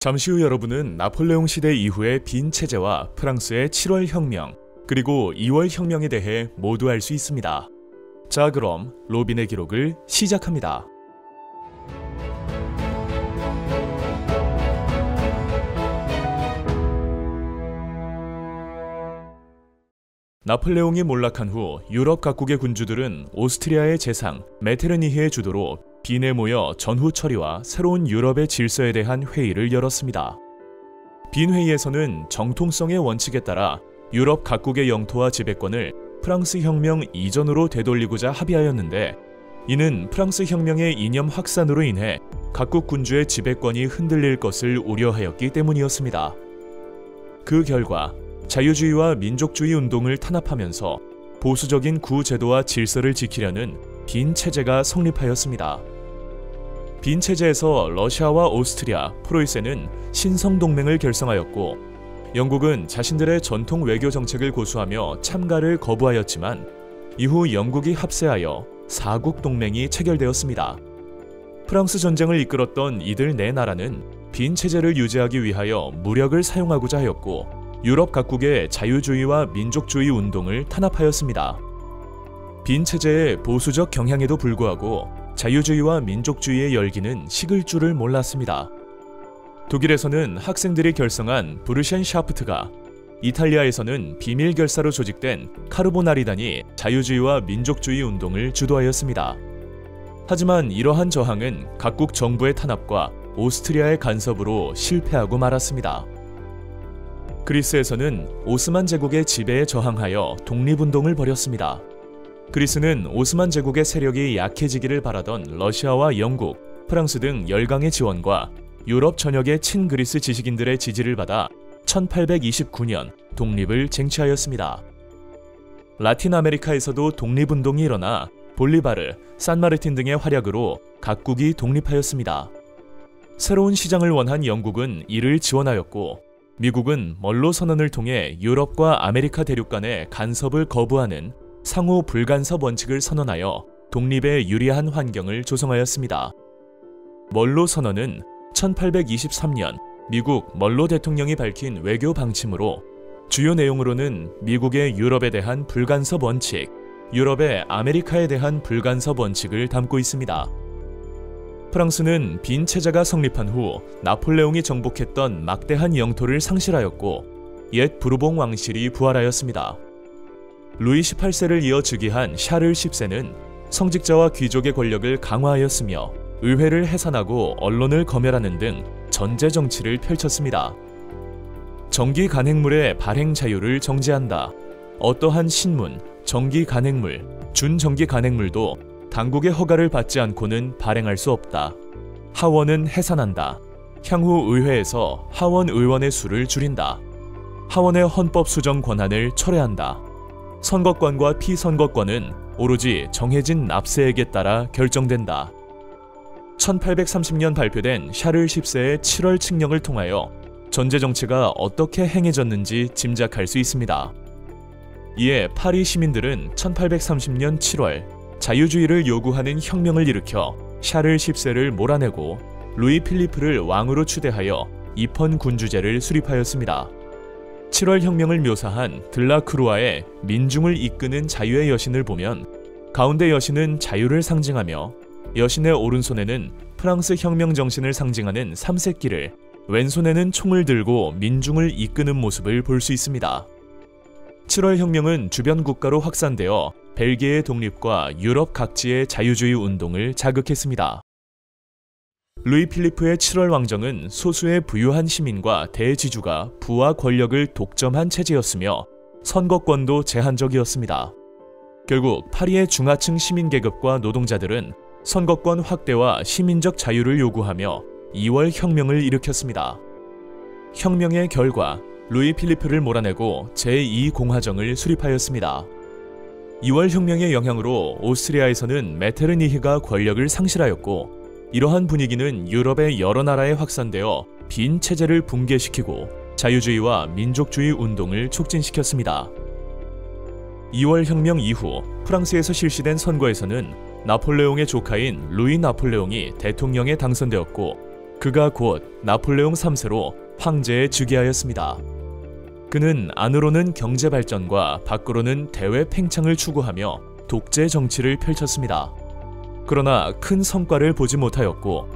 잠시 후 여러분은 나폴레옹 시대 이후의 빈 체제와 프랑스의 7월 혁명, 그리고 2월 혁명에 대해 모두 알 수 있습니다. 자, 그럼 로빈의 기록을 시작합니다. 나폴레옹이 몰락한 후 유럽 각국의 군주들은 오스트리아의 재상 메테르니히의 주도로 빈에 모여 전후 처리와 새로운 유럽의 질서에 대한 회의를 열었습니다. 빈 회의에서는 정통성의 원칙에 따라 유럽 각국의 영토와 지배권을 프랑스 혁명 이전으로 되돌리고자 합의하였는데, 이는 프랑스 혁명의 이념 확산으로 인해 각국 군주의 지배권이 흔들릴 것을 우려하였기 때문이었습니다. 그 결과 자유주의와 민족주의 운동을 탄압하면서 보수적인 구제도와 질서를 지키려는 빈 체제가 성립하였습니다. 빈 체제에서 러시아와 오스트리아, 프로이센은 신성동맹을 결성하였고, 영국은 자신들의 전통 외교 정책을 고수하며 참가를 거부하였지만 이후 영국이 합세하여 사국 동맹이 체결되었습니다. 프랑스 전쟁을 이끌었던 이들 네 나라는 빈 체제를 유지하기 위하여 무력을 사용하고자 하였고, 유럽 각국의 자유주의와 민족주의 운동을 탄압하였습니다. 빈 체제의 보수적 경향에도 불구하고 자유주의와 민족주의의 열기는 식을 줄을 몰랐습니다. 독일에서는 학생들이 결성한 부르셴샤프트가, 이탈리아에서는 비밀 결사로 조직된 카르보나리단이 자유주의와 민족주의 운동을 주도하였습니다. 하지만 이러한 저항은 각국 정부의 탄압과 오스트리아의 간섭으로 실패하고 말았습니다. 그리스에서는 오스만 제국의 지배에 저항하여 독립운동을 벌였습니다. 그리스는 오스만 제국의 세력이 약해지기를 바라던 러시아와 영국, 프랑스 등 열강의 지원과 유럽 전역의 친그리스 지식인들의 지지를 받아 1829년 독립을 쟁취하였습니다. 라틴 아메리카에서도 독립운동이 일어나 볼리바르, 산마르틴 등의 활약으로 각국이 독립하였습니다. 새로운 시장을 원한 영국은 이를 지원하였고, 미국은 먼로 선언을 통해 유럽과 아메리카 대륙 간의 간섭을 거부하는 상호 불간섭 원칙을 선언하여 독립에 유리한 환경을 조성하였습니다. 먼로 선언은 1823년 미국 먼로 대통령이 밝힌 외교 방침으로, 주요 내용으로는 미국의 유럽에 대한 불간섭 원칙, 유럽의 아메리카에 대한 불간섭 원칙을 담고 있습니다. 프랑스는 빈 체제가 성립한 후 나폴레옹이 정복했던 막대한 영토를 상실하였고, 옛 부르봉 왕실이 부활하였습니다. 루이 18세를 이어 즉위한 샤를 10세는 성직자와 귀족의 권력을 강화하였으며 의회를 해산하고 언론을 검열하는 등 전제 정치를 펼쳤습니다. 정기 간행물의 발행 자유를 정지한다. 어떠한 신문, 정기 간행물, 준정기 간행물도 당국의 허가를 받지 않고는 발행할 수 없다. 하원은 해산한다. 향후 의회에서 하원 의원의 수를 줄인다. 하원의 헌법 수정 권한을 철회한다. 선거권과 피선거권은 오로지 정해진 납세액에 따라 결정된다. 1830년 발표된 샤를 10세의 7월 칙령을 통하여 전제 정치가 어떻게 행해졌는지 짐작할 수 있습니다. 이에 파리 시민들은 1830년 7월 자유주의를 요구하는 혁명을 일으켜 샤를 10세를 몰아내고 루이 필리프를 왕으로 추대하여 입헌 군주제를 수립하였습니다. 7월 혁명을 묘사한 들라크루아의 민중을 이끄는 자유의 여신을 보면, 가운데 여신은 자유를 상징하며 여신의 오른손에는 프랑스 혁명 정신을 상징하는 삼색기를, 왼손에는 총을 들고 민중을 이끄는 모습을 볼 수 있습니다. 7월 혁명은 주변 국가로 확산되어 벨기에의 독립과 유럽 각지의 자유주의 운동을 자극했습니다. 루이 필리프의 7월 왕정은 소수의 부유한 시민과 대지주가 부와 권력을 독점한 체제였으며 선거권도 제한적이었습니다. 결국 파리의 중하층 시민계급과 노동자들은 선거권 확대와 시민적 자유를 요구하며 2월 혁명을 일으켰습니다. 혁명의 결과 루이 필리프를 몰아내고 제2공화정을 수립하였습니다. 2월 혁명의 영향으로 오스트리아에서는 메테르니히가 권력을 상실하였고, 이러한 분위기는 유럽의 여러 나라에 확산되어 빈 체제를 붕괴시키고 자유주의와 민족주의 운동을 촉진시켰습니다. 2월 혁명 이후 프랑스에서 실시된 선거에서는 나폴레옹의 조카인 루이 나폴레옹이 대통령에 당선되었고, 그가 곧 나폴레옹 3세로 황제에 즉위하였습니다. 그는 안으로는 경제 발전과 밖으로는 대외 팽창을 추구하며 독재 정치를 펼쳤습니다. 그러나 큰 성과를 보지 못하였고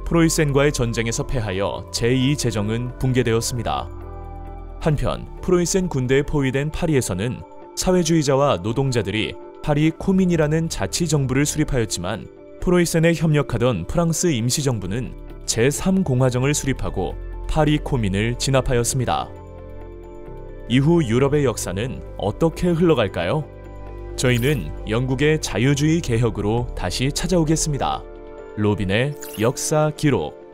프로이센과의 전쟁에서 패하여 제2제정은 붕괴되었습니다. 한편 프로이센 군대에 포위된 파리에서는 사회주의자와 노동자들이 파리 코민이라는 자치정부를 수립하였지만 프로이센에 협력하던 프랑스 임시정부는 제3공화정을 수립하고 파리 코민을 진압하였습니다. 이후 유럽의 역사는 어떻게 흘러갈까요? 저희는 영국의 자유주의 개혁으로 다시 찾아오겠습니다. 로빈의 역사 기록.